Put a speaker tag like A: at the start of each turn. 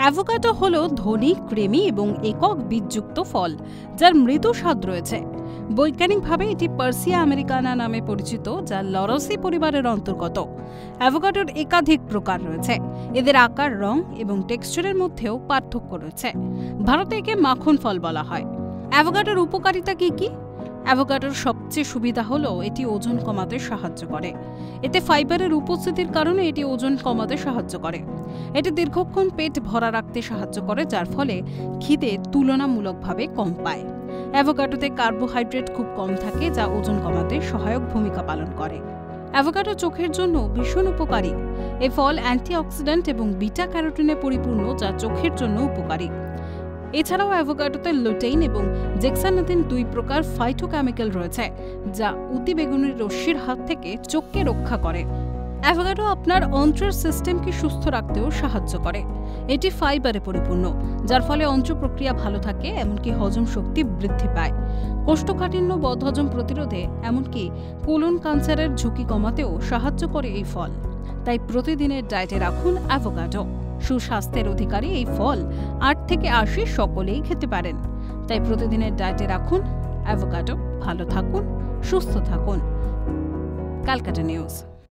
A: Avocado হলো ধনী, creamy এবং একক বীজযুক্ত ফল, যার মৃদু স্বাদ রয়েছে। বৈজ্ঞানিকভাবে এটি পার্সিয়া আমেরিকানা নামে পরিচিত, যা লরসি পরিবারের অন্তর্গত। অ্যাভোকাডোর একাধিক প্রকার রয়েছে। এদের আকার, রং এবং টেক্সচারের মধ্যেও পার্থক্য রয়েছে। ভারতে একে মাখন ফল বলা হয়। অ্যাভোকাডোর উপকারিতা কি কি? অ্যাভোকাডোর সবচেয়ে সুবিধা হলো এটি ওজন কমাতে সাহায্য করে। এতে ফাইবারের উপস্থিতির কারণে এটি ওজন কমাতে সাহায্য করে। এটি দীর্ঘক্ষণ পেট ভরা রাখতে সাহায্য করে, যার ফলে খিদে তুলনামূলকভাবে কম পায়। অ্যাভোকাডোতে কার্বোহাইড্রেট খুব কম থাকে, যা ওজন কমাতে সহায়ক ভূমিকা পালন করে। অ্যাভোকাডো চোখের জন্য ভীষণ উপকারী। এ ফল অ্যান্টিঅক্সিডেন্ট এবং বিটা ক্যারোটিনে পরিপূর্ণ, যা চোখের জন্য উপকারী। এছাড়াও অ্যাভোকাডোতে লুটেইন এবং জেক্সানাথিন দুই প্রকার ফাইটোকেমিক্যাল রয়েছে, যা অতিবেগুনি রশ্মির হাত থেকে চোখকে রক্ষা করে। অ্যাভোকাডো আপনার অন্ত্রের সিস্টেমকে সুস্থ রাখতেও সাহায্য করে। এটি ফাইবারে পরিপূর্ণ, যার ফলে অন্ত্র প্রক্রিয়া ভালো থাকে, এমনকি হজম শক্তি বৃদ্ধি পায়। কোষ্ঠকাঠিন্য, বদহজম প্রতিরোধে, এমনকি কোলন ক্যান্সারের ঝুঁকি কমাতেও সাহায্য করে এই ফল। তাই প্রতিদিনের ডায়েটে রাখুন অ্যাভোকাডো। সুস্বাস্থ্যের অধিকারী এই ফল 8 থেকে 80 সকলেই খেতে পারেন। তাই প্রতিদিনের ডায়েটে রাখুন অ্যাভোকাডো। ভালো থাকুন, সুস্থ থাকুন। ক্যালকাটা নিউজ।